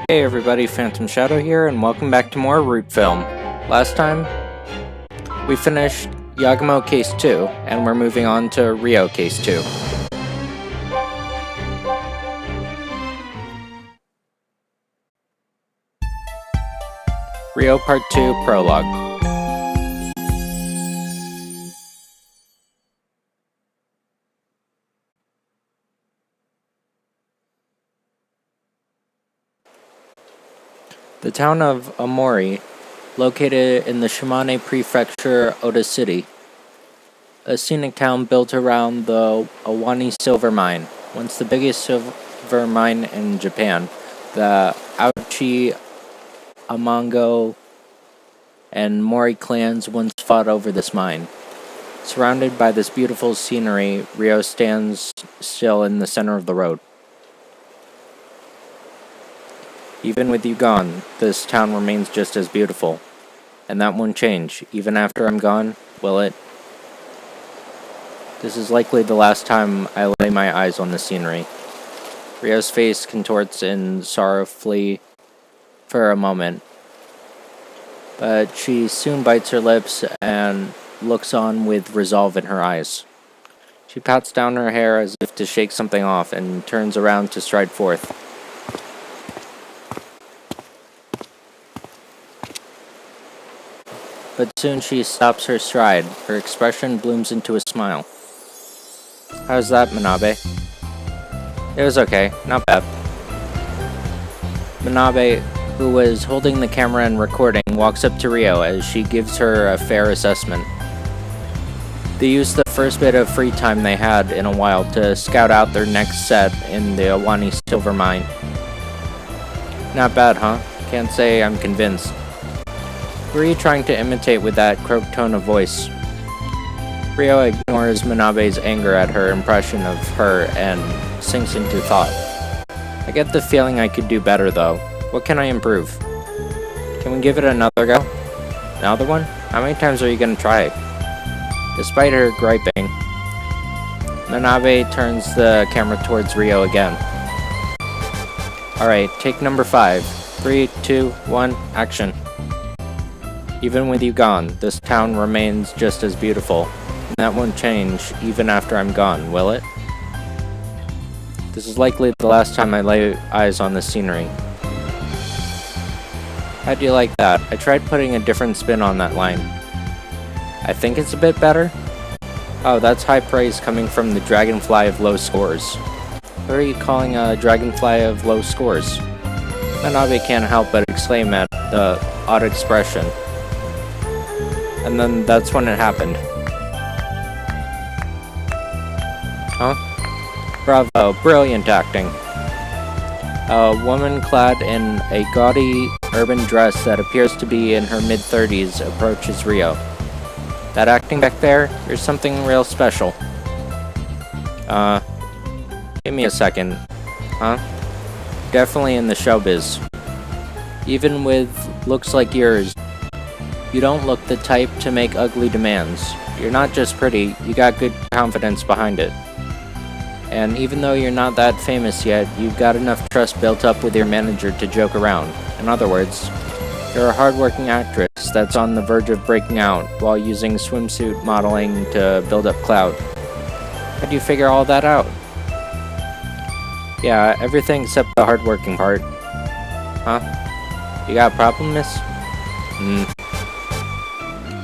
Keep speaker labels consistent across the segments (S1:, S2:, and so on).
S1: Hey everybody, Phantom Shadow here, and welcome back to more Root Film. Last time, we finished Yagumo Case 2, and we're moving on to Riho Case 2. Riho Part 2 Prologue. The town of Omori, located in the Shimane Prefecture, Oda City. A scenic town built around the Owani silver mine, once the biggest silver mine in Japan. The Aochi, Amango, and Mori clans once fought over this mine. Surrounded by this beautiful scenery, Riho stands still in the center of the road. Even with you gone, this town remains just as beautiful. And that won't change, even after I'm gone, will it? This is likely the last time I lay my eyes on the scenery. Riho's face contorts in sorrowfully for a moment, but she soon bites her lips and looks on with resolve in her eyes. She pats down her hair as if to shake something off and turns around to stride forth. But soon she stops her stride. Her expression blooms into a smile. How's that, Manabe? It was okay, not bad. Manabe, who was holding the camera and recording, walks up to Riho as she gives her a fair assessment. They used the first bit of free time they had in a while to scout out their next set in the Owani silver mine. Not bad, huh? Can't say I'm convinced. Who are you trying to imitate with that croak tone of voice? Riho ignores Manabe's anger at her impression of her and sinks into thought. I get the feeling I could do better, though. What can I improve? Can we give it another go? Another one? How many times are you gonna try? Despite her griping, Manabe turns the camera towards Riho again. Alright, take number 5. 3, 2, 1, action. Even with you gone, this town remains just as beautiful, and that won't change even after I'm gone, will it? This is likely the last time I lay eyes on the scenery. How do you like that? I tried putting a different spin on that line. I think it's a bit better? Oh, that's high praise coming from the dragonfly of low scores. Who are you calling a dragonfly of low scores? Manabe can't help but exclaim at the odd expression. And then that's when it happened. Huh? Bravo, brilliant acting. A woman clad in a gaudy urban dress that appears to be in her mid-30s approaches Riho. That acting back there, you're something real special. Give me a second. Huh? Definitely in the showbiz. Even with looks like yours, you don't look the type to make ugly demands. You're not just pretty, you got good confidence behind it. And even though you're not that famous yet, you've got enough trust built up with your manager to joke around. In other words, you're a hardworking actress that's on the verge of breaking out while using swimsuit modeling to build up clout. How do you figure all that out? Yeah, everything except the hardworking part. Huh? You got a problem, miss?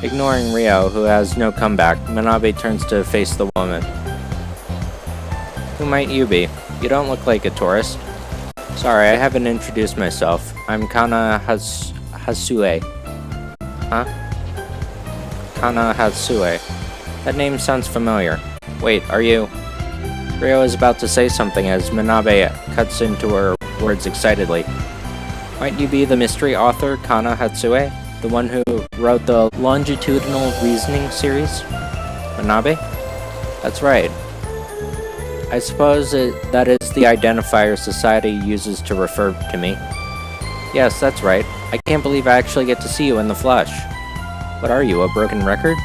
S1: Ignoring Riho, who has no comeback, Manabe turns to face the woman. Who might you be? You don't look like a tourist. Sorry, I haven't introduced myself. I'm Kana Hasue. Huh? Kana Hatsue. That name sounds familiar. Wait, are you... Riho is about to say something as Manabe cuts into her words excitedly. Might you be the mystery author Kana Hatsue? The one who wrote the Longitudinal Reasoning series? Manabe? That's right. I suppose that is the identifier society uses to refer to me. Yes, that's right. I can't believe I actually get to see you in the flesh. What are you, a broken record?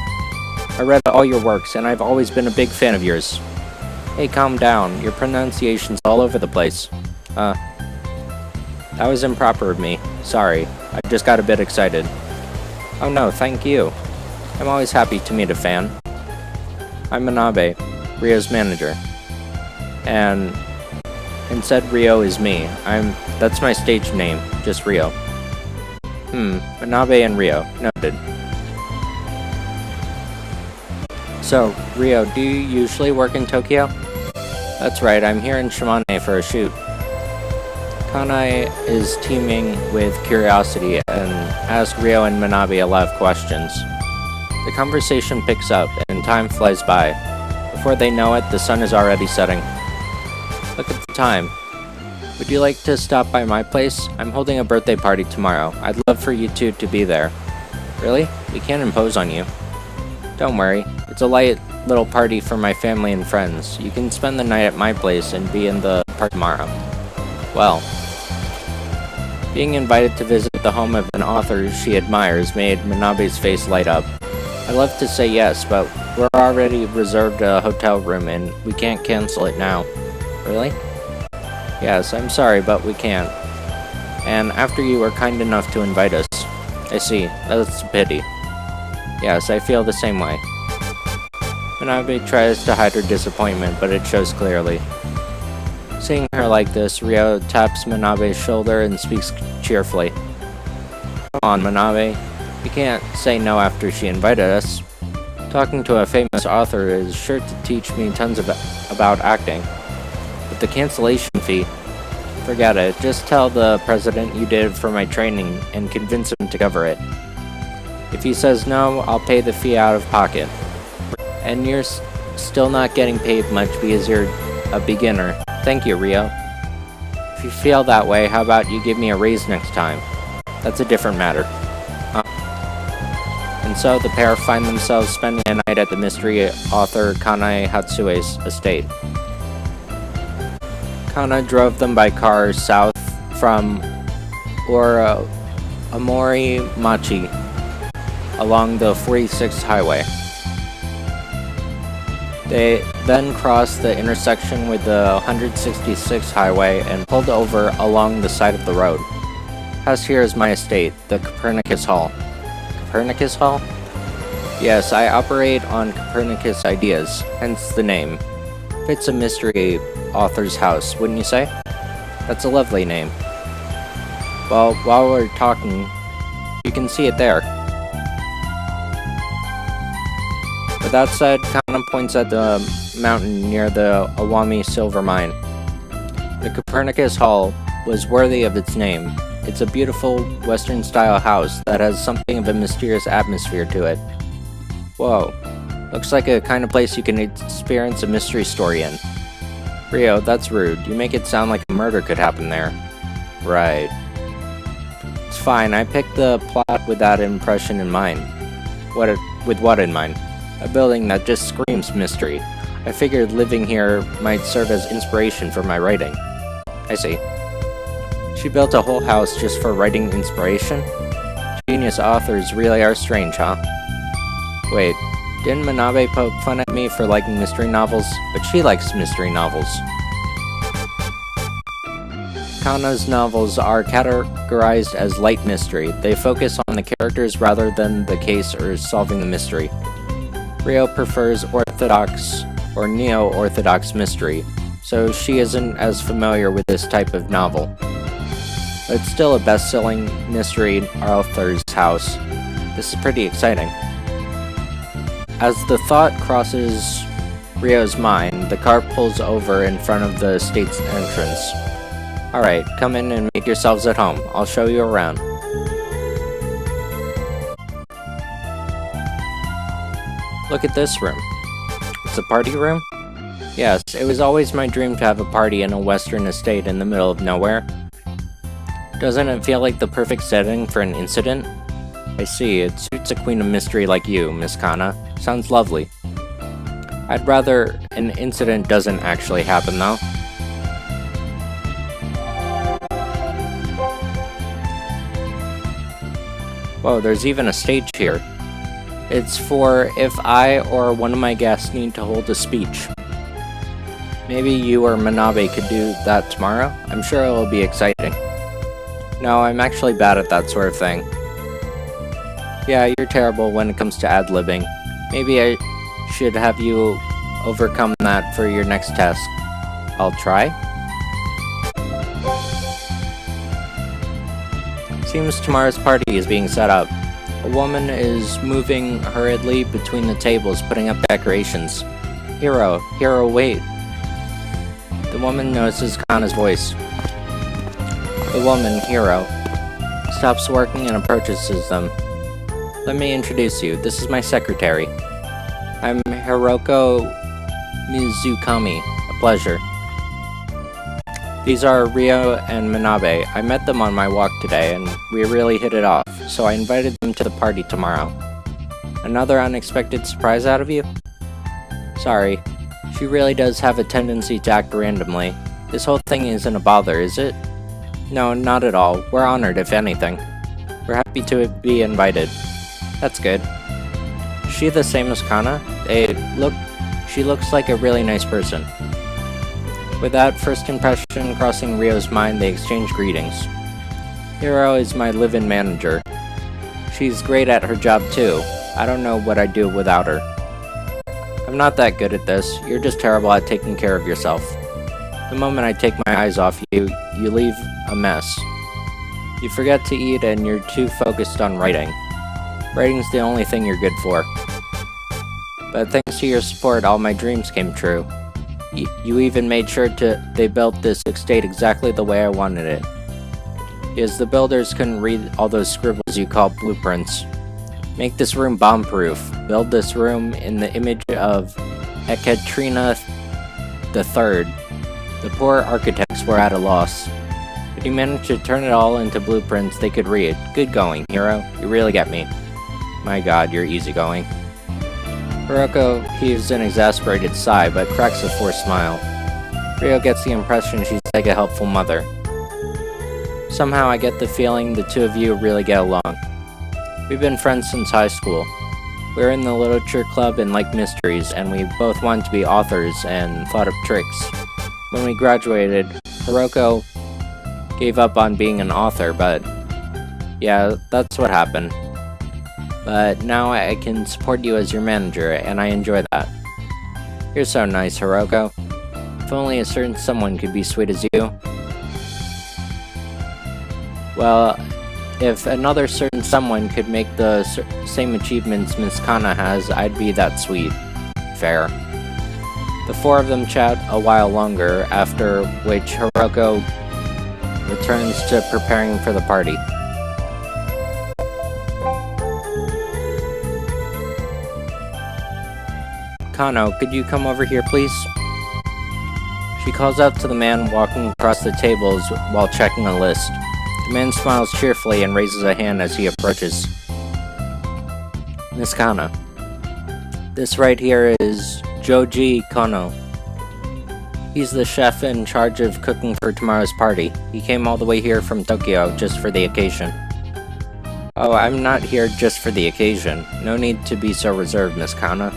S1: I read all your works, and I've always been a big fan of yours. Hey, calm down. Your pronunciation's all over the place. That was improper of me. Sorry, I just got a bit excited. Oh no, thank you. I'm always happy to meet a fan. I'm Manabe, Rio's manager. And said Riho is me. That's my stage name, just Riho. Manabe and Riho, noted. So, Riho, do you usually work in Tokyo? That's right, I'm here in Shimane for a shoot. Kanai is teeming with curiosity and asks Riho and Manabe a lot of questions. The conversation picks up and time flies by. Before they know it, the sun is already setting. Look at the time. Would you like to stop by my place? I'm holding a birthday party tomorrow. I'd love for you two to be there. Really? We can't impose on you. Don't worry. It's a light little party for my family and friends. You can spend the night at my place and be in the park tomorrow. Well, being invited to visit the home of an author she admires made Manabe's face light up. I'd love to say yes, but we're already reserved a hotel room and we can't cancel it now. Really? Yes, I'm sorry, but we can't. And after you were kind enough to invite us. I see, that's a pity. Yes, I feel the same way. Manabe tries to hide her disappointment, but it shows clearly. Seeing her like this, Riho taps Manabe's shoulder and speaks cheerfully. Come on, Manabe. You can't say no after she invited us. Talking to a famous author is sure to teach me tons about acting. But the cancellation fee, forget it. Just tell the president you did it for my training and convince him to cover it. If he says no, I'll pay the fee out of pocket. And you're still not getting paid much because you're a beginner. Thank you, Riho. If you feel that way, how about you give me a raise next time? That's a different matter. And so the pair find themselves spending a night at the mystery author Kanai Hatsue's estate. Kana drove them by car south from Omori-machi along the 46th highway. They then crossed the intersection with the 166th highway and pulled over along the side of the road. Past here is my estate, the Copernicus Hall. Copernicus Hall? Yes, I operate on Copernicus ideas, hence the name. Fits a mystery author's house, wouldn't you say? That's a lovely name. Well, while we're talking, you can see it there. With that said, Kana points at the mountain near the Awami silver mine. The Copernicus Hall was worthy of its name. It's a beautiful Western-style house that has something of a mysterious atmosphere to it. Whoa, looks like a kind of place you can experience a mystery story in. Riho, that's rude. You make it sound like a murder could happen there. Right. It's fine, I picked the plot with that impression in mind. With what in mind? A building that just screams mystery. I figured living here might serve as inspiration for my writing. I see. She built a whole house just for writing inspiration? Genius authors really are strange, huh? Wait, didn't Manabe poke fun at me for liking mystery novels? But she likes mystery novels. Kana's novels are categorized as light mystery. They focus on the characters rather than the case or solving the mystery. Riho prefers orthodox or neo-orthodox mystery, so she isn't as familiar with this type of novel. But it's still a best-selling mystery author's house. This is pretty exciting. As the thought crosses Riho's mind, the car pulls over in front of the estate's entrance. Alright, come in and make yourselves at home. I'll show you around. Look at this room. It's a party room? Yes, it was always my dream to have a party in a western estate in the middle of nowhere. Doesn't it feel like the perfect setting for an incident? I see, it suits a queen of mystery like you, Miss Kana. Sounds lovely. I'd rather an incident doesn't actually happen, though. Whoa, there's even a stage here. It's for if I or one of my guests need to hold a speech. Maybe you or Manabe could do that tomorrow? I'm sure it will be exciting. No, I'm actually bad at that sort of thing. Yeah, you're terrible when it comes to ad-libbing. Maybe I should have you overcome that for your next test. I'll try. Seems tomorrow's party is being set up. A woman is moving hurriedly between the tables, putting up decorations. Hiro, wait. The woman notices Kana's voice. The woman, Hiro, stops working and approaches them. Let me introduce you. This is my secretary. I'm Hiroko Mizukami. A pleasure. These are Riho and Manabe. I met them on my walk today, and we really hit it off, so I invited them to the party tomorrow. Another unexpected surprise out of you? Sorry. She really does have a tendency to act randomly. This whole thing isn't a bother, is it? No, not at all. We're honored, if anything. We're happy to be invited. That's good. Is she the same as Kana? She looks like a really nice person. With that first impression crossing Rio's mind, they exchange greetings. Hiro is my live-in manager. She's great at her job too. I don't know what I'd do without her. I'm not that good at this. You're just terrible at taking care of yourself. The moment I take my eyes off you, you leave a mess. You forget to eat and you're too focused on writing. Writing's the only thing you're good for. But thanks to your support, all my dreams came true. You even made sure they built this estate exactly the way I wanted it. Because the builders couldn't read all those scribbles you call blueprints. Make this room bomb-proof. Build this room in the image of Ekaterina III. The poor architects were at a loss. But you managed to turn it all into blueprints they could read. Good going, Hiro. You really get me. My god, you're easygoing. Hiroko heaves an exasperated sigh, but cracks a forced smile. Riho gets the impression she's like a helpful mother. Somehow I get the feeling the two of you really get along. We've been friends since high school. We're in the literature club and like mysteries, and we both wanted to be authors and thought up tricks. When we graduated, Hiroko gave up on being an author, but yeah, that's what happened. But now I can support you as your manager, and I enjoy that. You're so nice, Hiroko. If only a certain someone could be sweet as you. Well, if another certain someone could make the same achievements Miss Kana has, I'd be that sweet. Fair. The four of them chat a while longer, after which Hiroko returns to preparing for the party. Kano, could you come over here, please? She calls out to the man walking across the tables while checking a list. The man smiles cheerfully and raises a hand as he approaches. Miss Kana. This right here is Joji Kono. He's the chef in charge of cooking for tomorrow's party. He came all the way here from Tokyo just for the occasion. Oh, I'm not here just for the occasion. No need to be so reserved, Miss Kana.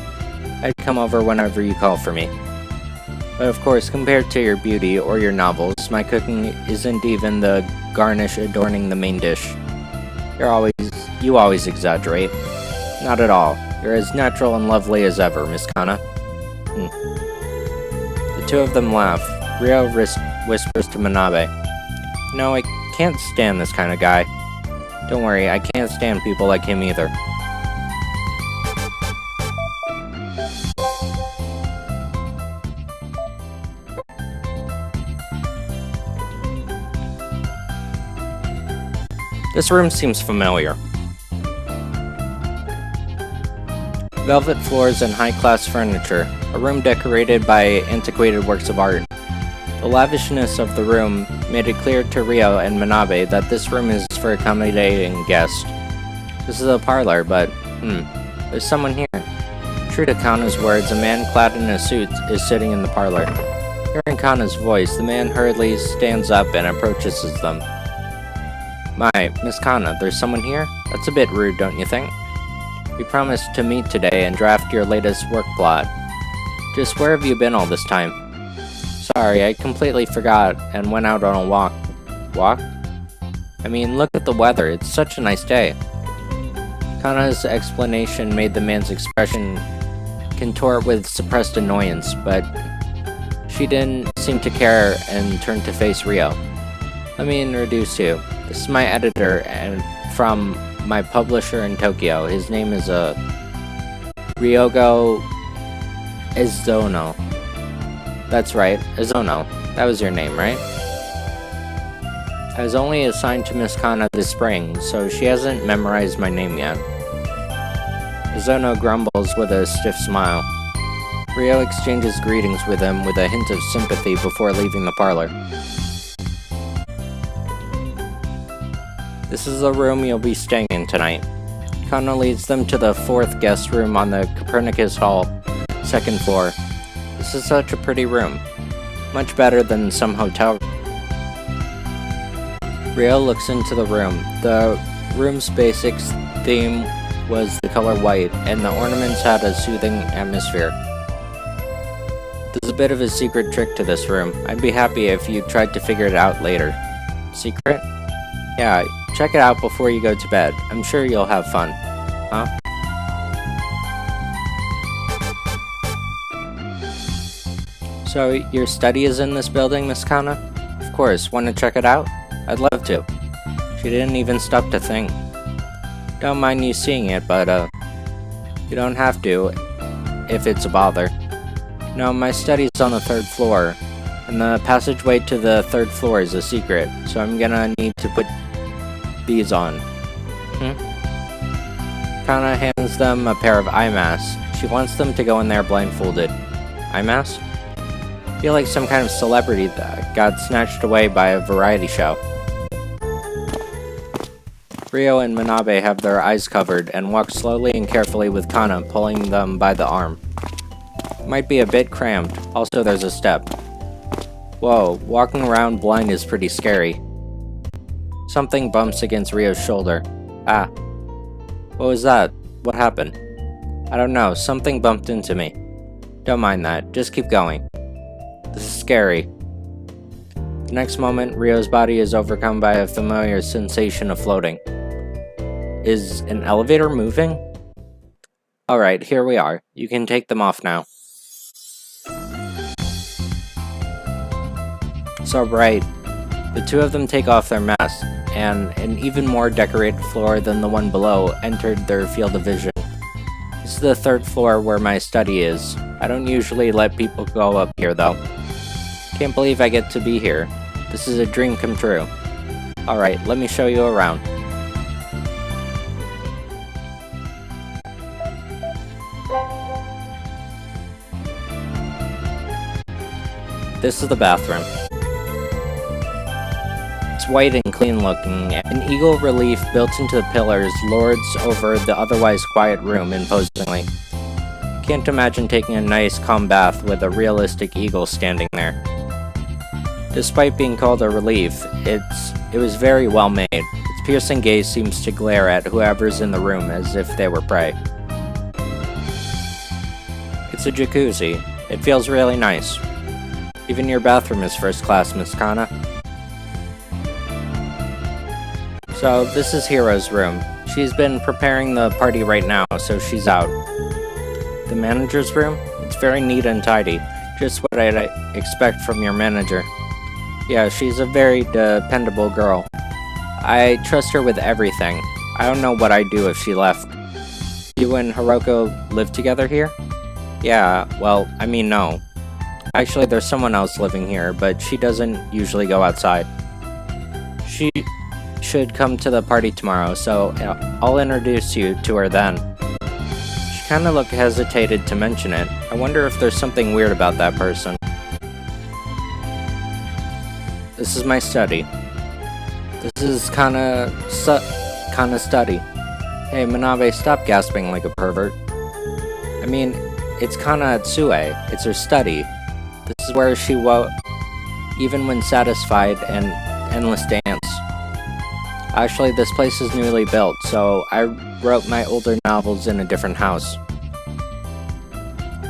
S1: I'd come over whenever you call for me. But of course, compared to your beauty or your novels, my cooking isn't even the garnish adorning the main dish. You always exaggerate. Not at all. You're as natural and lovely as ever, Miss Kana. The two of them laugh. Riho whispers to Manabe. No, I can't stand this kind of guy. Don't worry, I can't stand people like him either. This room seems familiar. Velvet floors and high-class furniture, a room decorated by antiquated works of art. The lavishness of the room made it clear to Riho and Manabe that this room is for accommodating guests. This is a parlor, but, there's someone here. True to Kana's words, a man clad in a suit is sitting in the parlor. Hearing Kana's voice, the man hurriedly stands up and approaches them. My, Miss Kana, there's someone here? That's a bit rude, don't you think? We promised to meet today and draft your latest work plot. Just where have you been all this time? Sorry, I completely forgot and went out on a walk. Walk? I mean, look at the weather, it's such a nice day. Kana's explanation made the man's expression contort with suppressed annoyance, but she didn't seem to care and turned to face Riho. Let me introduce you. This is my editor and from my publisher in Tokyo. His name is Ryogo Ezono. That's right, Ezono. That was your name, right? I was only assigned to Miss Kana this spring, so she hasn't memorized my name yet. Ezono grumbles with a stiff smile. Riho exchanges greetings with him with a hint of sympathy before leaving the parlor. This is the room you'll be staying in tonight. Kana leads them to the 4th guest room on the Copernicus Hall, 2nd floor. This is such a pretty room. Much better than some hotel. Riho looks into the room. The room's basic theme was the color white, and the ornaments had a soothing atmosphere. There's a bit of a secret trick to this room. I'd be happy if you tried to figure it out later. Secret? Yeah, check it out before you go to bed. I'm sure you'll have fun. Huh? So, your study is in this building, Miss Kana? Of course, want to check it out? I'd love to. She didn't even stop to think. Don't mind you seeing it, but, you don't have to, if it's a bother. No, my study's on the 3rd floor, and the passageway to the 3rd floor is a secret, so I'm gonna need to put these on. Kana hands them a pair of eye masks. She wants them to go in there blindfolded. Eye masks? I feel like some kind of celebrity that got snatched away by a variety show. Riho and Manabe have their eyes covered and walk slowly and carefully with Kana pulling them by the arm. Might be a bit cramped, also there's a step. Whoa, walking around blind is pretty scary. Something bumps against Rio's shoulder. Ah. What was that? What happened? I don't know, something bumped into me. Don't mind that, just keep going. This is scary. The next moment, Rio's body is overcome by a familiar sensation of floating. Is an elevator moving? Alright, here we are. You can take them off now. So right, the two of them take off their masks, and an even more decorated floor than the one below entered their field of vision. This is the 3rd floor where my study is. I don't usually let people go up here though. Can't believe I get to be here. This is a dream come true. Alright, let me show you around. This is the bathroom. It's white and clean looking. An eagle relief built into the pillars lords over the otherwise quiet room imposingly. Can't imagine taking a nice calm bath with a realistic eagle standing there. Despite being called a relief, it was very well made. Its piercing gaze seems to glare at whoever's in the room as if they were prey. It's a jacuzzi. It feels really nice. Even your bathroom is first class, Miss Kana. So, this is Hiro's room. She's been preparing the party right now, so she's out. The manager's room? It's very neat and tidy. Just what I'd expect from your manager. Yeah, she's a very dependable girl. I trust her with everything. I don't know what I'd do if she left. You and Hiroko live together here? Yeah, well, I mean no. Actually, there's someone else living here, but she doesn't usually go outside. She should come to the party tomorrow, so I'll introduce you to her then. She kinda hesitated to mention it. I wonder if there's something weird about that person. This is my study. This is Kana study. Hey, Manabe, stop gasping like a pervert. I mean, it's Kana Atsue. It's her study. This is where she even when satisfied and endless dance. Actually, this place is newly built, so I wrote my older novels in a different house.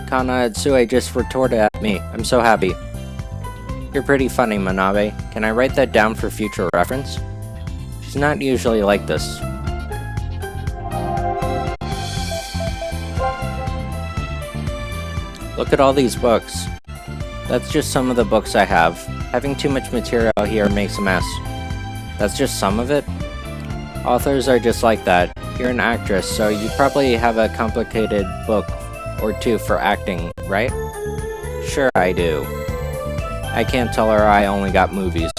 S1: Kana Atsue just retorted at me. I'm so happy. You're pretty funny, Manabe. Can I write that down for future reference? She's not usually like this. Look at all these books. That's just some of the books I have. Having too much material here makes a mess. That's just some of it? Authors are just like that. You're an actress, so you probably have a complicated book or two for acting, right? Sure I do. I can't tell her I only got movies.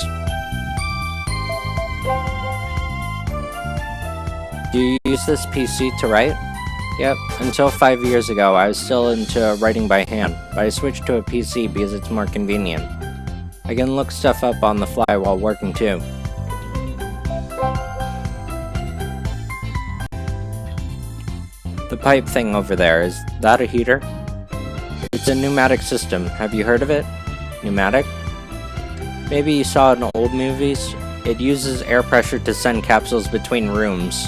S1: Do you use this PC to write? Yep, until 5 years ago I was still into writing by hand, but I switched to a PC because it's more convenient. I can look stuff up on the fly while working too. The pipe thing over there, is that a heater? It's a pneumatic system, have you heard of it? Pneumatic? Maybe you saw it in old movies? It uses air pressure to send capsules between rooms.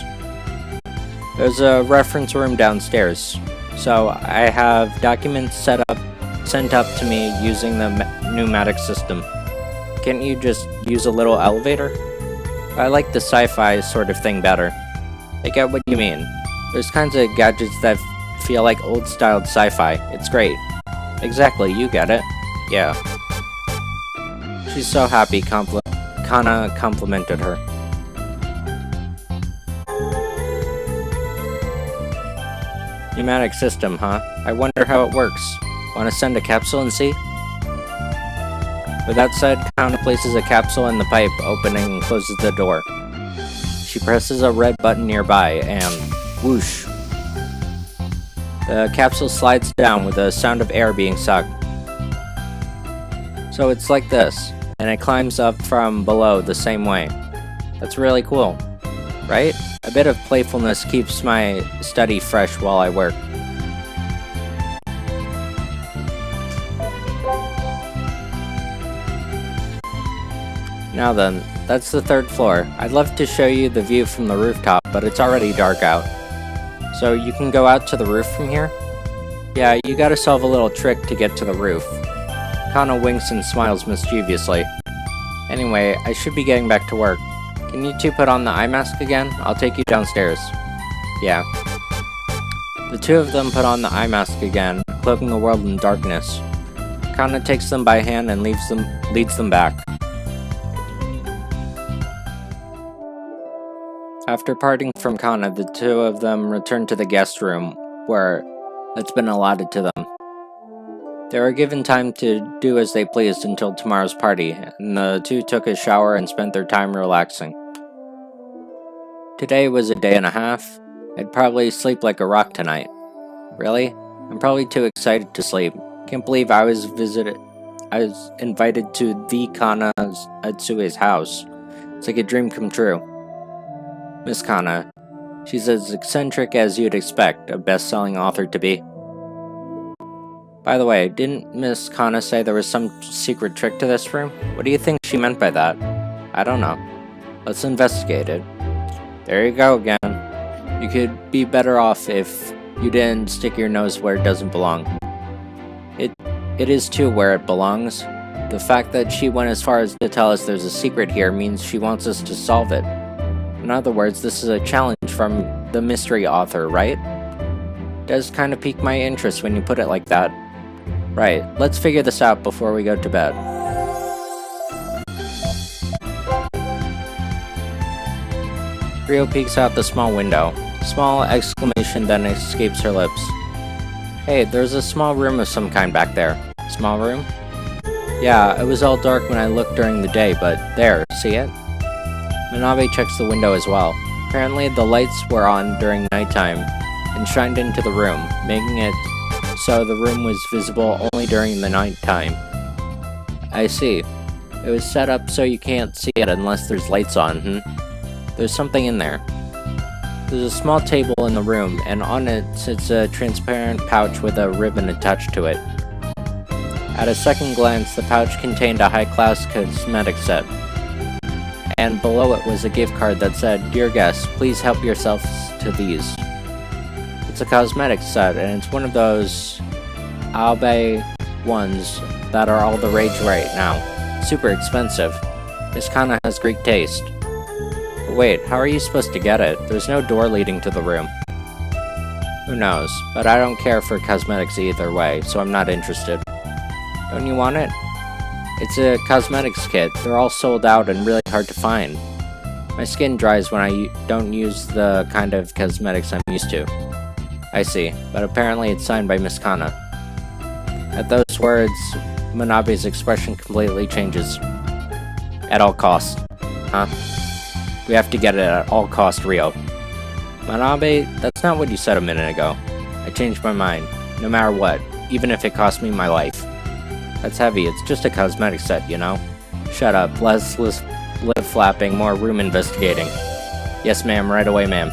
S1: There's a reference room downstairs, so I have documents sent up to me using the pneumatic system. Can't you just use a little elevator? I like the sci-fi sort of thing better. I get what you mean. There's kinds of gadgets that feel like old-styled sci-fi. It's great. Exactly, you get it. Yeah. She's so happy, Kana complimented her. Pneumatic system, huh? I wonder how it works. Want to send a capsule and see? With that said, Kana places a capsule in the pipe, opening and closes the door. She presses a red button nearby, and whoosh. The capsule slides down with a sound of air being sucked. So it's like this, and it climbs up from below the same way. That's really cool, right? A bit of playfulness keeps my study fresh while I work. Now then, that's the 3rd floor. I'd love to show you the view from the rooftop, but it's already dark out. So you can go out to the roof from here? Yeah, you gotta solve a little trick to get to the roof. Kana winks and smiles mischievously. Anyway, I should be getting back to work. Can you two put on the eye mask again? I'll take you downstairs. Yeah. The two of them put on the eye mask again, cloaking the world in darkness. Kana takes them by hand and leads them back. After parting from Kana, the two of them return to the guest room, where it's been allotted to them. They were given time to do as they pleased until tomorrow's party, and the two took a shower and spent their time relaxing. Today was a day and a half. I'd probably sleep like a rock tonight. Really? I'm probably too excited to sleep. Can't believe I was invited to the Kana Atsue's house. It's like a dream come true. Miss Kana. She's as eccentric as you'd expect a best-selling author to be. By the way, didn't Miss Kana say there was some secret trick to this room? What do you think she meant by that? I don't know. Let's investigate it. There you go again. You could be better off if you didn't stick your nose where it doesn't belong. It is too where it belongs. The fact that she went as far as to tell us there's a secret here means she wants us to solve it. In other words, this is a challenge from the mystery author, right? Does kind of pique my interest when you put it like that. Right, let's figure this out before we go to bed. Riho peeks out the small window. Small exclamation then escapes her lips. Hey, there's a small room of some kind back there. Small room? Yeah, it was all dark when I looked during the day, but there, see it? Manabe checks the window as well. Apparently the lights were on during nighttime and shined into the room, making it so the room was visible only during the nighttime. I see. It was set up so you can't see it unless there's lights on, There's something in there. There's a small table in the room, and on it sits a transparent pouch with a ribbon attached to it. At a second glance, the pouch contained a high-class cosmetic set. And below it was a gift card that said, "Dear guests, please help yourselves to these." It's a cosmetic set, and it's one of those Abe ones that are all the rage right now. Super expensive. Miss Kana has great taste. But wait, how are you supposed to get it? There's no door leading to the room. Who knows, but I don't care for cosmetics either way, so I'm not interested. Don't you want it? It's a cosmetics kit. They're all sold out and really hard to find. My skin dries when I don't use the kind of cosmetics I'm used to. I see, but apparently it's signed by Miss Kana. At those words, Manabe's expression completely changes. At all costs. Huh? We have to get it at all costs, Riho. Manabe, that's not what you said a minute ago. I changed my mind, no matter what, even if it cost me my life. That's heavy, it's just a cosmetic set, you know? Shut up, less lip flapping, more room investigating. Yes ma'am, right away ma'am.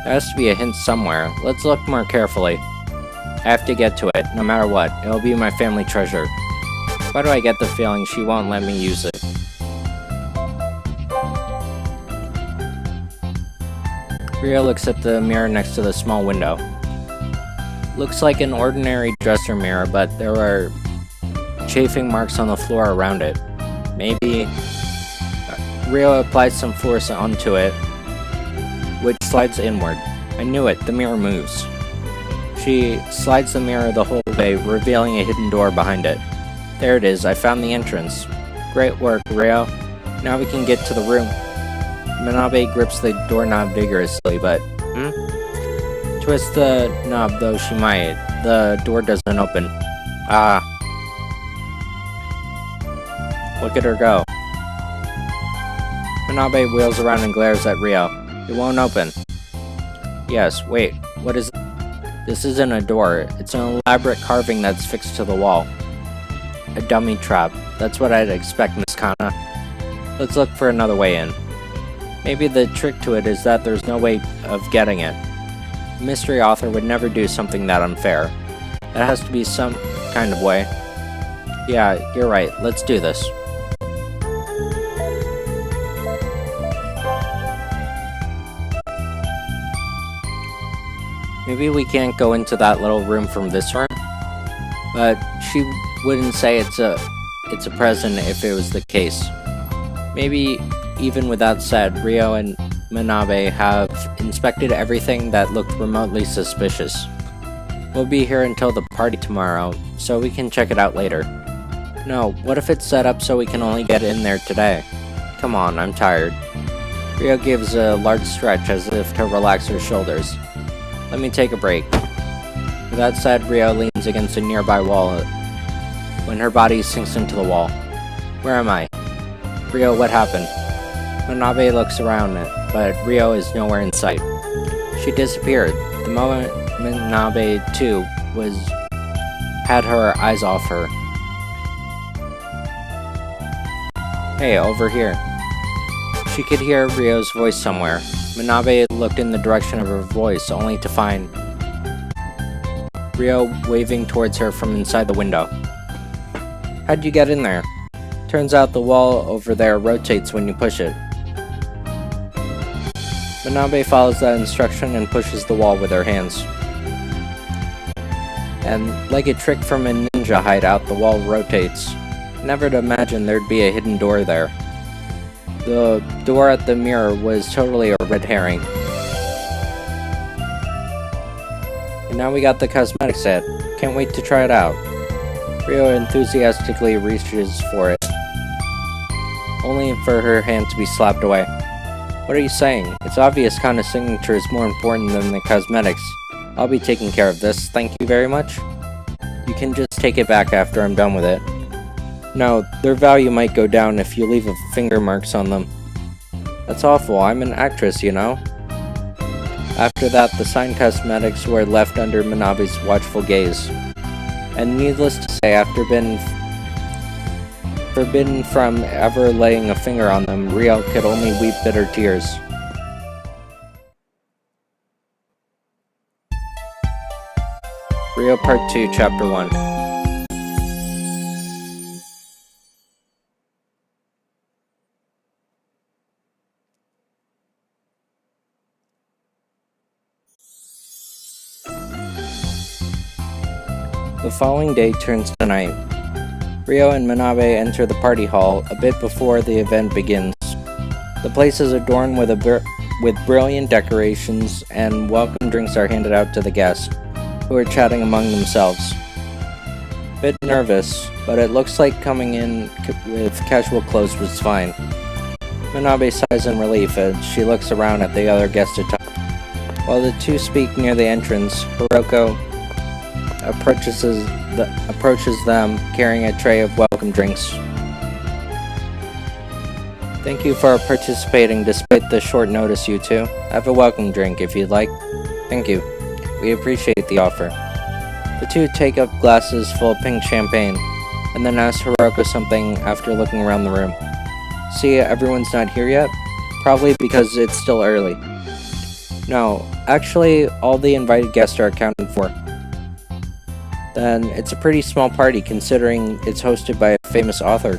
S1: There has to be a hint somewhere. Let's look more carefully. I have to get to it, no matter what. It will be my family treasure. Why do I get the feeling she won't let me use it? Riho looks at the mirror next to the small window. Looks like an ordinary dresser mirror, but there are chafing marks on the floor around it. Maybe Riho applies some force onto it, which slides inward. I knew it, the mirror moves. She slides the mirror the whole way, revealing a hidden door behind it. There it is, I found the entrance. Great work, Riho. Now we can get to the room. Manabe grips the doorknob vigorously, but... Twist the knob though she might. The door doesn't open. Ah. Look at her go. Manabe wheels around and glares at Riho. It won't open. Yes, wait, what is... This isn't a door, it's an elaborate carving that's fixed to the wall. A dummy trap. That's what I'd expect, Miss Kana. Let's look for another way in. Maybe the trick to it is that there's no way of getting it. A mystery author would never do something that unfair. It has to be some kind of way. Yeah, you're right. Let's do this. Maybe we can't go into that little room from this room? But she wouldn't say it's a present if it was the case. Maybe even with that said, Riho and Manabe have inspected everything that looked remotely suspicious. We'll be here until the party tomorrow, so we can check it out later. No, what if it's set up so we can only get in there today? Come on, I'm tired. Riho gives a large stretch as if to relax her shoulders. Let me take a break. With that said, Riho leans against a nearby wall when her body sinks into the wall. Where am I? Riho, what happened? Manabe looks around, but Riho is nowhere in sight. She disappeared. The moment Manabe, too, had her eyes off her. Hey, over here. She could hear Rio's voice somewhere. Manabe looked in the direction of her voice, only to find Riho waving towards her from inside the window. How'd you get in there? Turns out the wall over there rotates when you push it. Manabe follows that instruction and pushes the wall with her hands. And like a trick from a ninja hideout, the wall rotates. Never to imagine there'd be a hidden door there. The door at the mirror was totally a red herring. And now we got the cosmetic set. Can't wait to try it out. Riho enthusiastically reaches for it, only for her hand to be slapped away. What are you saying? It's obvious Kana's signature is more important than the cosmetics. I'll be taking care of this, thank you very much. You can just take it back after I'm done with it. No, their value might go down if you leave finger marks on them. That's awful, I'm an actress, you know? After that, the signed cosmetics were left under Manabe's watchful gaze. And needless to say, after being forbidden from ever laying a finger on them, Riho could only weep bitter tears. Riho Part 2, Chapter 1. The following day turns to night. Riho and Manabe enter the party hall a bit before the event begins. The place is adorned with brilliant decorations, and welcome drinks are handed out to the guests, who are chatting among themselves. A bit nervous, but it looks like coming in with casual clothes was fine. Manabe sighs in relief as she looks around at the other guests to talk. While the two speak near the entrance, Hiroko approaches them carrying a tray of welcome drinks. Thank you for participating despite the short notice, you two. Have a welcome drink if you'd like. Thank you. We appreciate the offer. The two take up glasses full of pink champagne, and then ask Hiroko something after looking around the room. See, everyone's not here yet? Probably because it's still early. No, actually, all the invited guests are accounted for. Then it's a pretty small party considering it's hosted by a famous author.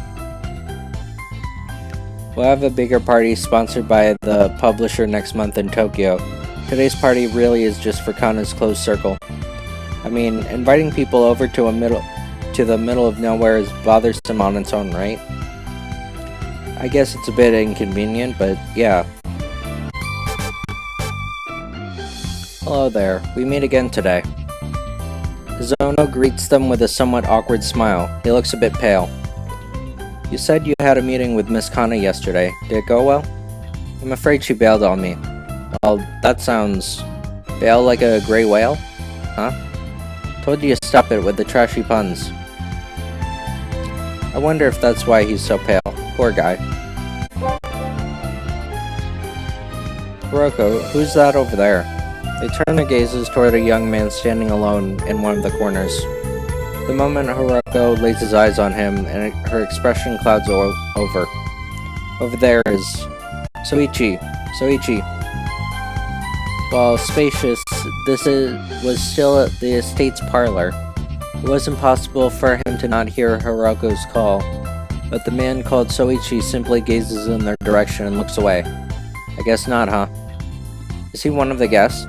S1: We'll have a bigger party sponsored by the publisher next month in Tokyo. Today's party really is just for Kana's close circle. I mean, inviting people over to the middle of nowhere is bothersome on its own, right? I guess it's a bit inconvenient, but yeah. Hello there, we meet again today. Zono greets them with a somewhat awkward smile. He looks a bit pale. You said you had a meeting with Miss Kana yesterday. Did it go well? I'm afraid she bailed on me. Well, that sounds... Bail like a gray whale? Huh? Told you to stop it with the trashy puns. I wonder if that's why he's so pale. Poor guy. Hiroko, who's that over there? They turn their gazes toward a young man standing alone in one of the corners. The moment Hiroko lays his eyes on him, and her expression clouds over. Over there is Soichi. While spacious, was still at the estate's parlor. It wasn't possible for him to not hear Hiroko's call, but the man called Soichi simply gazes in their direction and looks away. I guess not, huh? Is he one of the guests?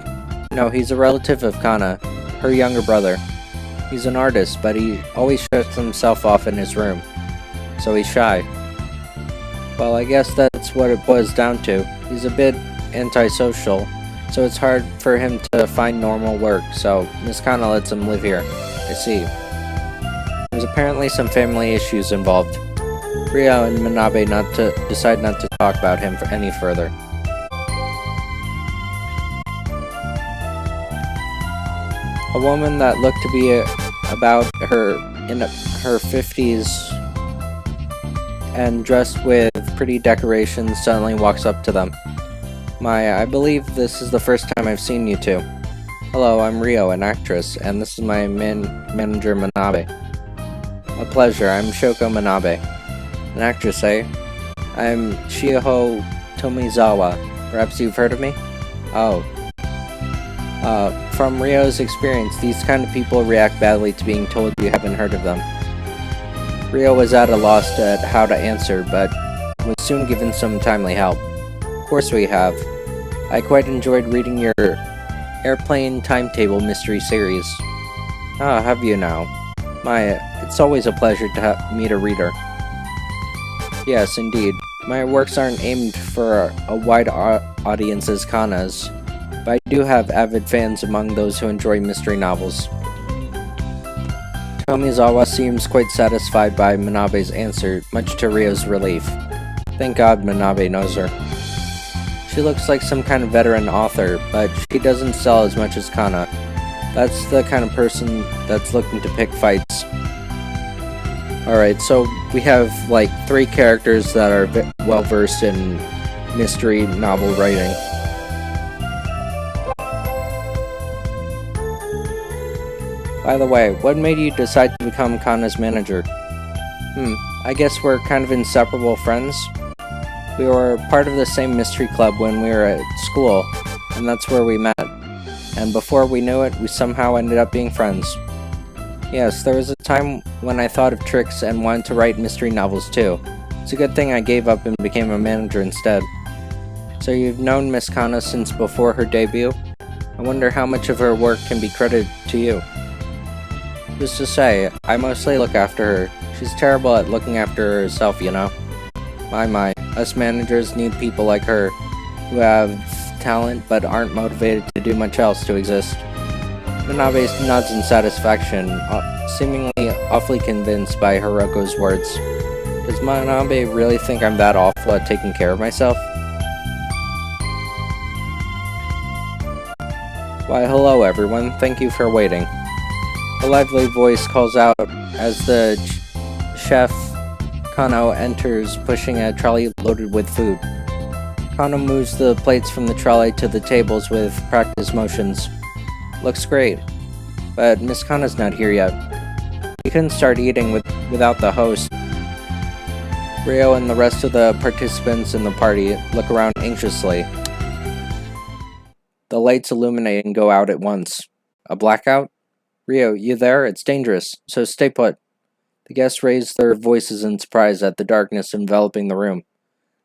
S1: No, he's a relative of Kana, her younger brother. He's an artist, but he always shuts himself off in his room, so he's shy. Well, I guess that's what it boils down to. He's a bit antisocial, so it's hard for him to find normal work, so Miss Kana lets him live here. I see. There's apparently some family issues involved. Riho and Manabe decide not to talk about him for any further. A woman that looked to be about in her 50s and dressed with pretty decorations suddenly walks up to them. I believe this is the first time I've seen you two. Hello, I'm Riho, an actress, and this is my manager Manabe. A pleasure, I'm Shoko Manabe. An actress, eh? I'm Shiho Tomizawa. Perhaps you've heard of me? Oh. From Riho's experience, these kind of people react badly to being told you haven't heard of them. Riho was at a loss at how to answer, but was soon given some timely help. Of course we have. I quite enjoyed reading your airplane timetable mystery series. Ah, have you now? It's always a pleasure to meet a reader. Yes, indeed. My works aren't aimed for a wide audience as Kana's, but I do have avid fans among those who enjoy mystery novels. Tomizawa seems quite satisfied by Manabe's answer, much to Rio's relief. Thank God Manabe knows her. She looks like some kind of veteran author, but she doesn't sell as much as Kana. That's the kind of person that's looking to pick fights. Alright, so we have like 3 characters that are well versed in mystery novel writing. By the way, what made you decide to become Kana's manager? I guess we're kind of inseparable friends. We were part of the same mystery club when we were at school, and that's where we met. And before we knew it, we somehow ended up being friends. Yes, there was a time when I thought of tricks and wanted to write mystery novels too. It's a good thing I gave up and became a manager instead. So you've known Miss Kana since before her debut? I wonder how much of her work can be credited to you. Just to say, I mostly look after her. She's terrible at looking after herself, you know? My, us managers need people like her, who have talent but aren't motivated to do much else to exist. Manabe nods in satisfaction, seemingly awfully convinced by Hiroko's words. Does Manabe really think I'm that awful at taking care of myself? Why, hello everyone, thank you for waiting. A lively voice calls out as the chef Kano enters, pushing a trolley loaded with food. Kano moves the plates from the trolley to the tables with practiced motions. Looks great, but Miss Kana's not here yet. We couldn't start eating without the host. Riho and the rest of the participants in the party look around anxiously. The lights illuminate and go out at once. A blackout? Riho, you there? It's dangerous, so stay put. The guests raise their voices in surprise at the darkness enveloping the room.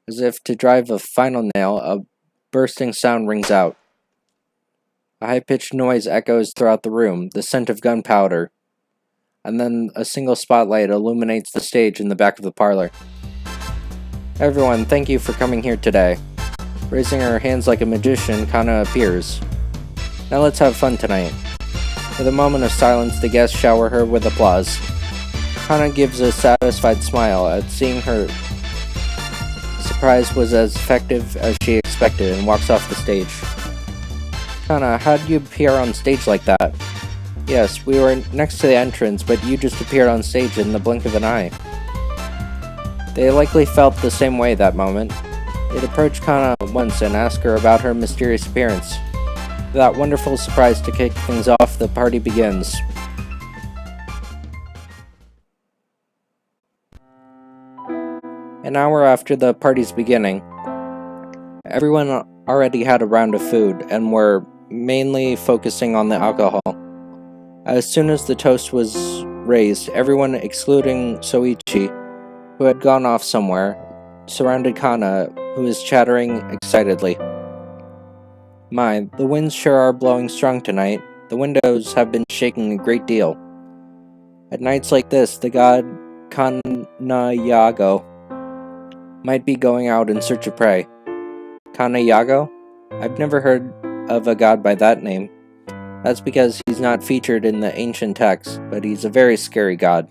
S1: As if to drive a final nail, a bursting sound rings out. A high-pitched noise echoes throughout the room, the scent of gunpowder, and then a single spotlight illuminates the stage in the back of the parlor. Everyone, thank you for coming here today. Raising her hands like a magician, Kana appears. Now let's have fun tonight. With a moment of silence, the guests shower her with applause. Kana gives a satisfied smile at seeing her surprise was as effective as she expected and walks off the stage. Kana, how did you appear on stage like that? Yes, we were next to the entrance, but you just appeared on stage in the blink of an eye. They likely felt the same way that moment. They'd approached Kana once and asked her about her mysterious appearance. With that wonderful surprise to kick things off, the party begins. An hour after the party's beginning, everyone already had a round of food and were mainly focusing on the alcohol. As soon as the toast was raised, everyone excluding Soichi, who had gone off somewhere, surrounded Kana, who was chattering excitedly. My, the winds sure are blowing strong tonight. The windows have been shaking a great deal. At nights like this, the god Kanayago might be going out in search of prey. Kanayago? I've never heard of a god by that name. That's because he's not featured in the ancient texts, but he's a very scary god.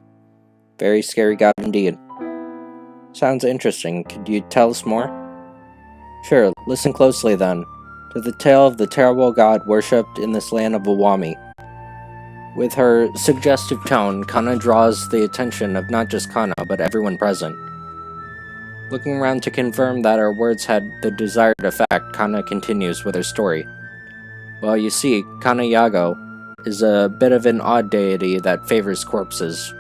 S1: Very scary god indeed. Sounds interesting. Could you tell us more? Sure, listen closely then, to the tale of the terrible god worshipped in this land of Iwami. With her suggestive tone, Kana draws the attention of not just Kana, but everyone present. Looking around to confirm that her words had the desired effect, Kana continues with her story. Well, you see, Kanayago is a bit of an odd deity that favors corpses.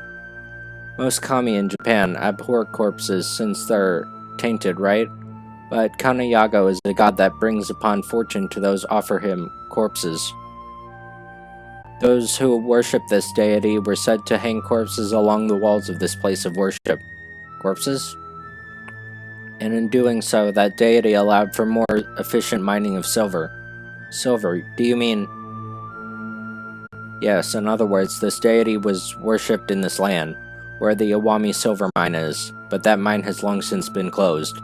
S1: Most kami in Japan abhor corpses since they're tainted, right? But Kanayago is the god that brings upon fortune to those offer him corpses. Those who worship this deity were said to hang corpses along the walls of this place of worship. Corpses? And in doing so, that deity allowed for more efficient mining of silver. Silver, do you mean? Yes, in other words, this deity was worshipped in this land, where the Iwami silver mine is, but that mine has long since been closed.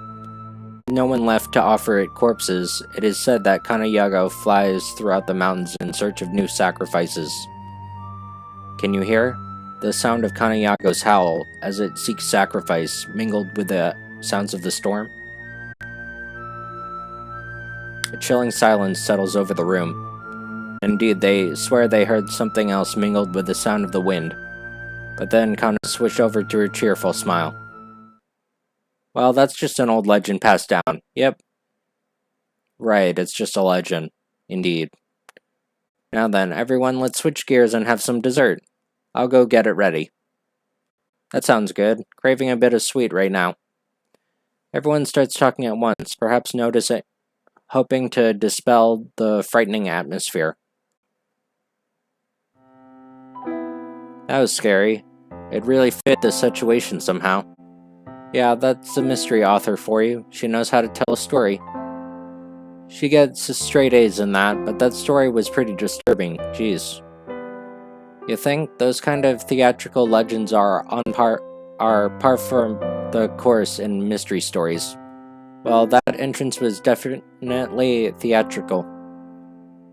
S1: No one left to offer it corpses. It is said that Kanayago flies throughout the mountains in search of new sacrifices. Can you hear? The sound of Kanayago's howl as it seeks sacrifice, mingled with the sounds of the storm. A chilling silence settles over the room. Indeed, they swear they heard something else mingled with the sound of the wind. But then Kana switched over to her cheerful smile. Well, that's just an old legend passed down. Yep. Right, it's just a legend. Indeed. Now then, everyone, let's switch gears and have some dessert. I'll go get it ready. That sounds good. Craving a bit of sweet right now. Everyone starts talking at once, perhaps noticing, hoping to dispel the frightening atmosphere. That was scary. It really fit the situation somehow. Yeah, that's a mystery author for you. She knows how to tell a story. She gets straight A's in that, but that story was pretty disturbing. Jeez. You think those kind of theatrical legends are par for the course in mystery stories? Well, that entrance was definitely theatrical.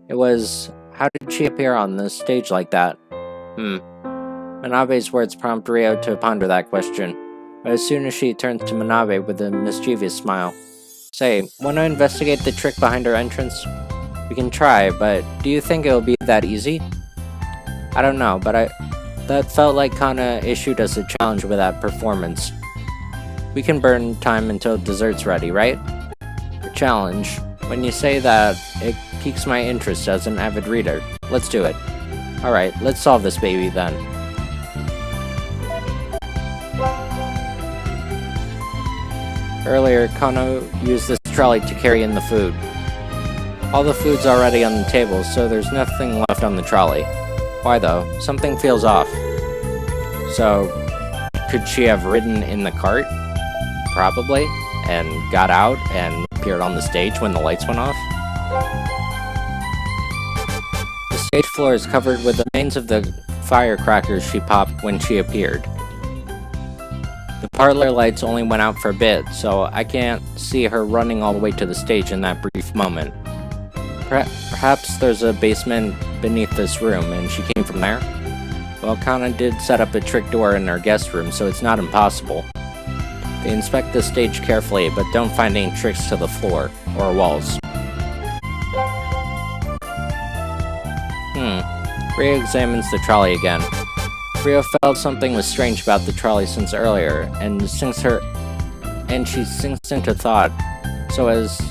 S1: It was. How did she appear on the stage like that? Manabe's words prompt Rio to ponder that question, but as soon as she turns to Manabe with a mischievous smile. Say, want to investigate the trick behind her entrance? We can try, but do you think it'll be that easy? I don't know, but that felt like Kana issued us a challenge with that performance. We can burn time until dessert's ready, right? A challenge. When you say that, it piques my interest as an avid reader. Let's do it. Alright, let's solve this baby then. Earlier, Kano used this trolley to carry in the food. All the food's already on the table, so there's nothing left on the trolley. Why though? Something feels off. So, could she have ridden in the cart? Probably. And got out and appeared on the stage when the lights went off? The stage floor is covered with the remains of the firecrackers she popped when she appeared. The parlor lights only went out for a bit, so I can't see her running all the way to the stage in that brief moment. Perhaps there's a basement beneath this room, and she came from there? Well, Kana did set up a trick door in her guest room, so it's not impossible. They inspect the stage carefully, but don't find any tricks to the floor, or walls. Rio examines the trolley again. Rio felt something was strange about the trolley since earlier, and she sinks into thought, so as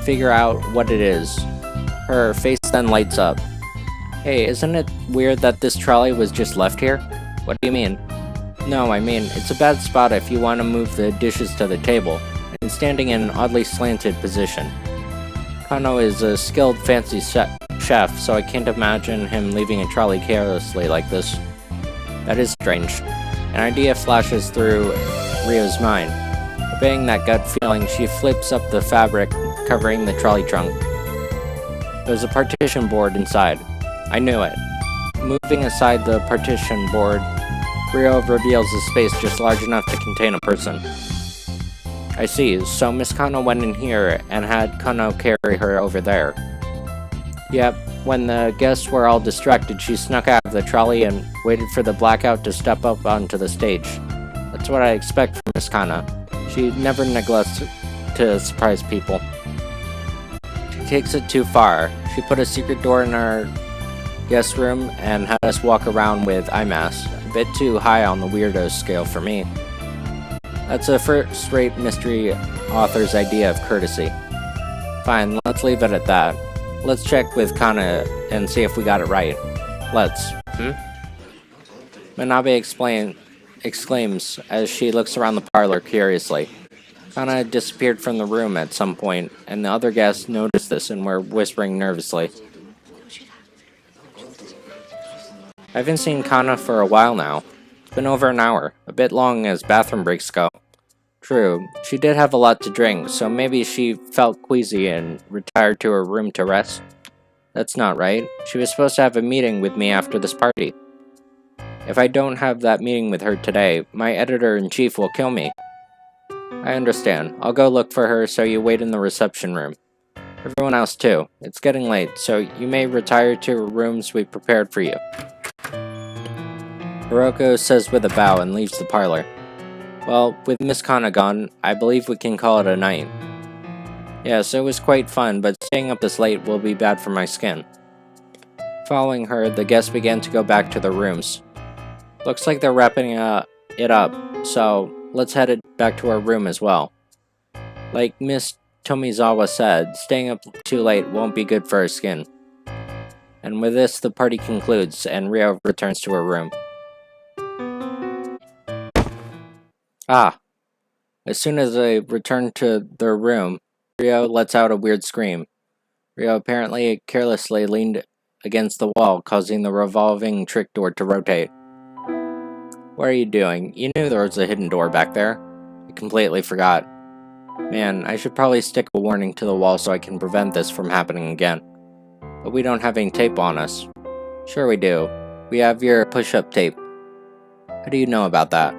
S1: figure out what it is. Her face then lights up. Hey, isn't it weird that this trolley was just left here? What do you mean? No, I mean, it's a bad spot if you want to move the dishes to the table, and standing in an oddly slanted position. Kano is a skilled fancy chef, so I can't imagine him leaving a trolley carelessly like this. That is strange. An idea flashes through Rio's mind. Obeying that gut feeling, she flips up the fabric covering the trolley trunk. There's a partition board inside. I knew it. Moving aside the partition board, Rio reveals a space just large enough to contain a person. I see, so Miss Kano went in here and had Kano carry her over there. Yep, when the guests were all distracted, she snuck out of the trolley and waited for the blackout to step up onto the stage. That's what I expect from Miss Kana. She never neglects to surprise people. She takes it too far. She put a secret door in our guest room and had us walk around with eye masks. A bit too high on the weirdo scale for me. That's a first-rate mystery author's idea of courtesy. Fine, let's leave it at that. Let's check with Kana and see if we got it right. Let's. Manabe exclaims as she looks around the parlor curiously. Kana disappeared from the room at some point, and the other guests noticed this and were whispering nervously. I haven't seen Kana for a while now. It's been over an hour, a bit long as bathroom breaks go. True, she did have a lot to drink, so maybe she felt queasy and retired to her room to rest. That's not right. She was supposed to have a meeting with me after this party. If I don't have that meeting with her today, my editor-in-chief will kill me. I understand. I'll go look for her, so you wait in the reception room. Everyone else too. It's getting late, so you may retire to rooms we prepared for you. Hiroko says with a bow and leaves the parlor. Well, with Miss Kana gone, I believe we can call it a night. Yes, it was quite fun, but staying up this late will be bad for my skin. Following her, the guests began to go back to their rooms. Looks like they're wrapping it up, so let's head it back to our room as well. Like Miss Tomizawa said, staying up too late won't be good for our skin. And with this, the party concludes, and Riho returns to her room. As soon as they return to their room, Riho lets out a weird scream. Riho apparently carelessly leaned against the wall, causing the revolving trick door to rotate. What are you doing? You knew there was a hidden door back there. I completely forgot. Man, I should probably stick a warning to the wall so I can prevent this from happening again. But we don't have any tape on us. Sure we do. We have your push-up tape. How do you know about that?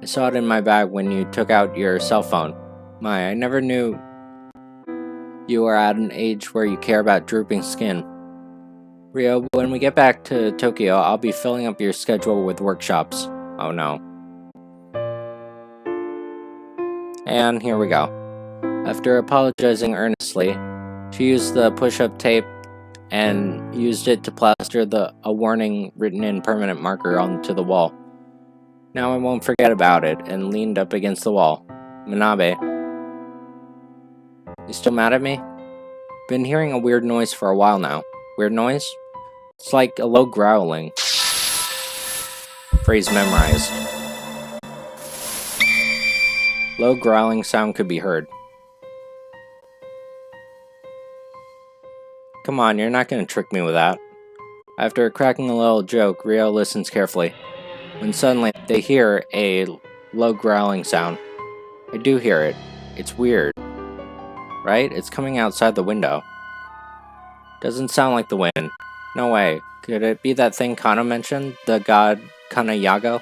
S1: I saw it in my bag when you took out your cell phone. I never knew you are at an age where you care about drooping skin. Riho, when we get back to Tokyo, I'll be filling up your schedule with workshops. Oh no. And here we go. After apologizing earnestly, she used the push-up tape and used it to plaster a warning written in permanent marker onto the wall. Now I won't forget about it, and leaned up against the wall. Manabe. You still mad at me? Been hearing a weird noise for a while now. Weird noise? It's like a low growling. Phrase memorized. Low growling sound could be heard. Come on, you're not gonna trick me with that. After cracking a little joke, Riho listens carefully. When suddenly they hear a low growling sound. I do hear it. It's weird. Right? It's coming outside the window. Doesn't sound like the wind. No way. Could it be that thing Kana mentioned? The god Kanayago?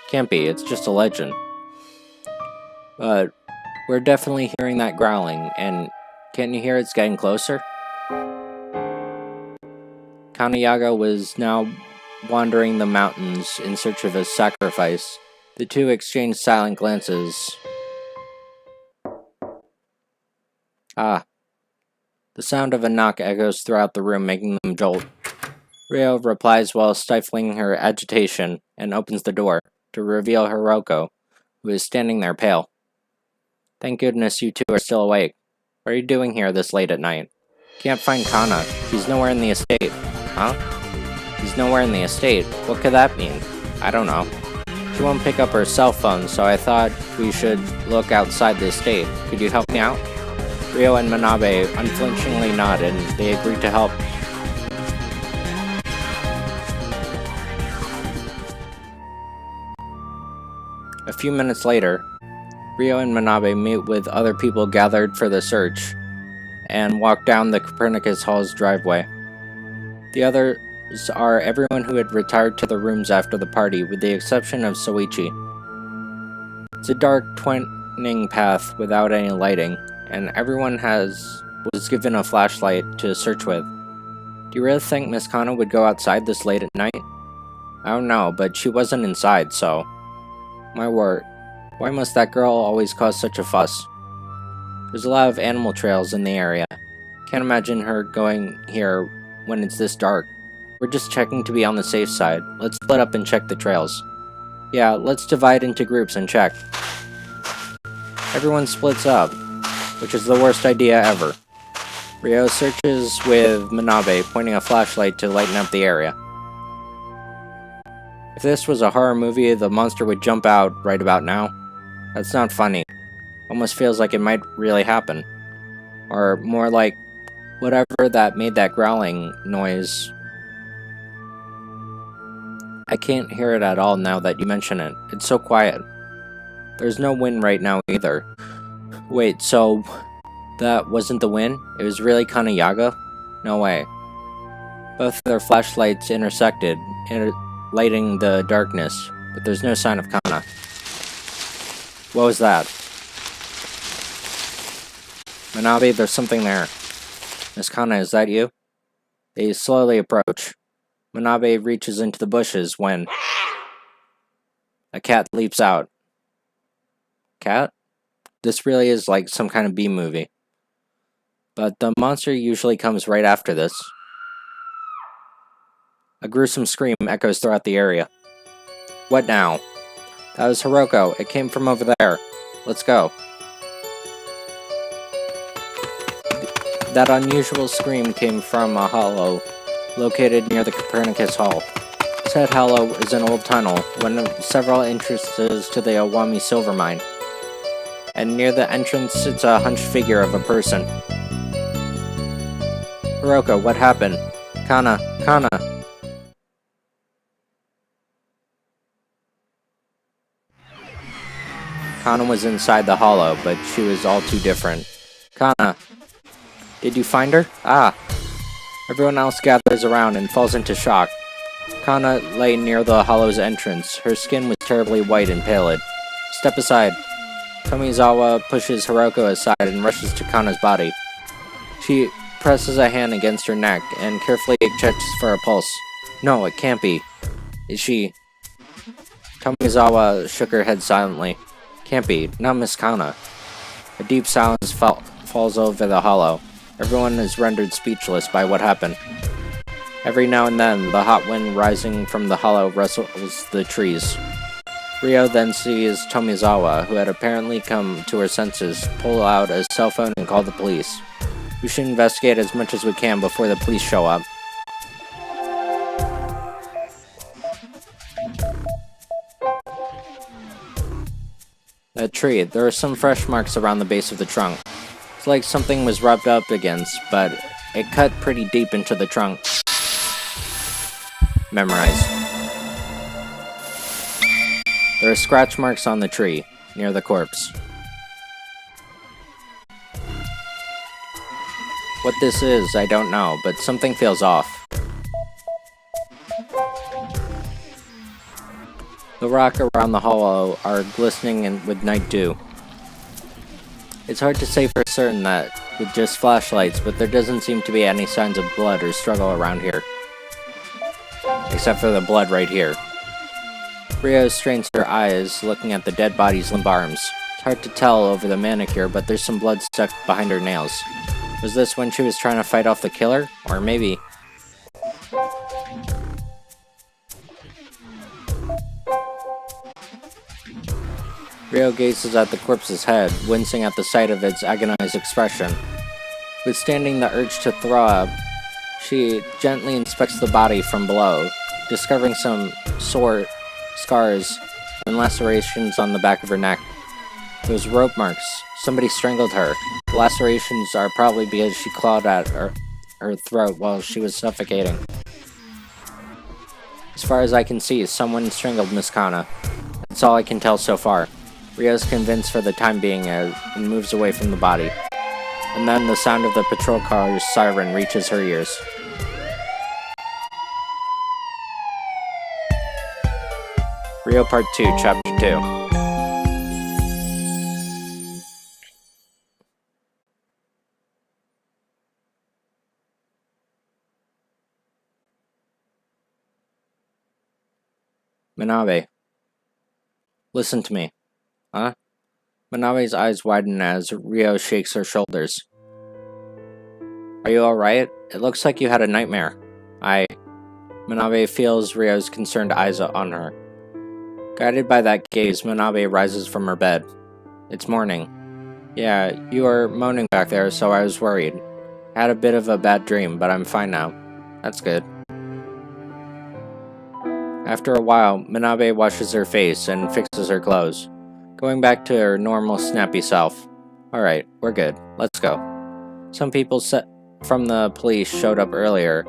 S1: Can't be, it's just a legend. But we're definitely hearing that growling, and can't you hear it's getting closer? Kanayago was now wandering the mountains in search of his sacrifice. The two exchanged silent glances. Ah. The sound of a knock echoes throughout the room, making them jolt. Riho replies while stifling her agitation and opens the door to reveal Hiroko, who is standing there pale. Thank goodness you two are still awake. What are you doing here this late at night? Can't find Kana. She's nowhere in the estate. Huh? She's nowhere in the estate? What could that mean? I don't know. She won't pick up her cell phone, so I thought we should look outside the estate. Could you help me out? Riho and Manabe unflinchingly nodded, and they agreed to help. A few minutes later, Riho and Manabe meet with other people gathered for the search, and walk down the Copernicus Hall's driveway. The others are everyone who had retired to their rooms after the party, with the exception of Soichi. It's a dark, twining path without any lighting, and everyone was given a flashlight to search with. Do you really think Miss Kana would go outside this late at night? I don't know, but she wasn't inside, so... My word, why must that girl always cause such a fuss? There's a lot of animal trails in the area. Can't imagine her going here when it's this dark. We're just checking to be on the safe side. Let's split up and check the trails. Yeah, let's divide into groups and check. Everyone splits up, which is the worst idea ever. Riho searches with Manabe, pointing a flashlight to lighten up the area. If this was a horror movie, the monster would jump out right about now. That's not funny. Almost feels like it might really happen. Or more like, whatever that made that growling noise. I can't hear it at all now that you mention it. It's so quiet. There's no wind right now either. Wait, so that wasn't the wind? It was really Kanayaga? No way. Both their flashlights intersected, lighting the darkness, but there's no sign of Kana. What was that? Manabe, there's something there. Miss Kana, is that you? They slowly approach. Manabe reaches into the bushes when a cat leaps out. Cat? This really is like some kind of B-movie. But the monster usually comes right after this. A gruesome scream echoes throughout the area. What now? That was Hiroko. It came from over there. Let's go. That unusual scream came from a hollow located near the Copernicus Hall. Said hollow is an old tunnel, one of several entrances to the Owami silver mine. And near the entrance sits a hunched figure of a person. Hiroko, what happened? Kana. Kana was inside the hollow, but she was all too different. Kana. Did you find her? Ah. Everyone else gathers around and falls into shock. Kana lay near the hollow's entrance. Her skin was terribly white and pallid. Step aside. Tomizawa pushes Hiroko aside and rushes to Kana's body. She presses a hand against her neck and carefully checks for a pulse. No, it can't be. Is she... Tomizawa shook her head silently. Can't be. Not Miss Kana. A deep silence falls over the hollow. Everyone is rendered speechless by what happened. Every now and then, the hot wind rising from the hollow rustles the trees. Riho then sees Tomizawa, who had apparently come to her senses, pull out a cell phone and call the police. We should investigate as much as we can before the police show up. That tree, there are some fresh marks around the base of the trunk. It's like something was rubbed up against, but it cut pretty deep into the trunk. Memorized. There are scratch marks on the tree, near the corpse. What this is, I don't know, but something feels off. The rock around the hollow are glistening with night dew. It's hard to say for certain that with just flashlights, but there doesn't seem to be any signs of blood or struggle around here. Except for the blood right here. Riho strains her eyes, looking at the dead body's limp arms. It's hard to tell over the manicure, but there's some blood stuck behind her nails. Was this when she was trying to fight off the killer? Or maybe... Riho gazes at the corpse's head, wincing at the sight of its agonized expression. Withstanding the urge to throw up, she gently inspects the body from below, discovering some sore scars and lacerations on the back of her neck. Those rope marks. Somebody strangled her. The lacerations are probably because she clawed at her throat while she was suffocating. As far as I can see, someone strangled Miss Kana. That's all I can tell so far. Riho's convinced for the time being and moves away from the body. And then the sound of the patrol car's siren reaches her ears. Riho Part 2, Chapter 2. Manabe. Listen to me. Huh? Manabe's eyes widen as Riho shakes her shoulders. Are you alright? It looks like you had a nightmare. Manabe feels Rio's concerned eyes on her. Guided by that gaze, Manabe rises from her bed. It's morning. Yeah, you were moaning back there, so I was worried. I had a bit of a bad dream, but I'm fine now. That's good. After a while, Manabe washes her face and fixes her clothes, going back to her normal snappy self. Alright, we're good. Let's go. Some people from the police showed up earlier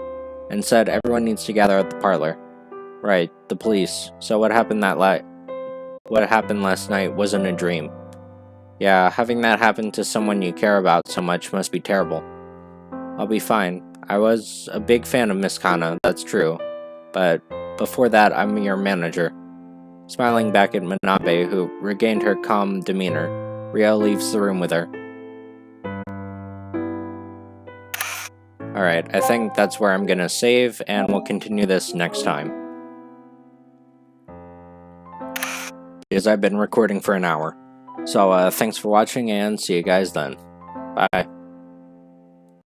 S1: and said everyone needs to gather at the parlor. Right, the police. So what happened last night wasn't a dream. Yeah, having that happen to someone you care about so much must be terrible. I'll be fine. I was a big fan of Miss Kana, that's true. But before that, I'm your manager. Smiling back at Manabe, who regained her calm demeanor, Riho leaves the room with her. Alright, I think that's where I'm gonna save, and we'll continue this next time. Because I've been recording for an hour. So, thanks for watching, and see you guys then. Bye.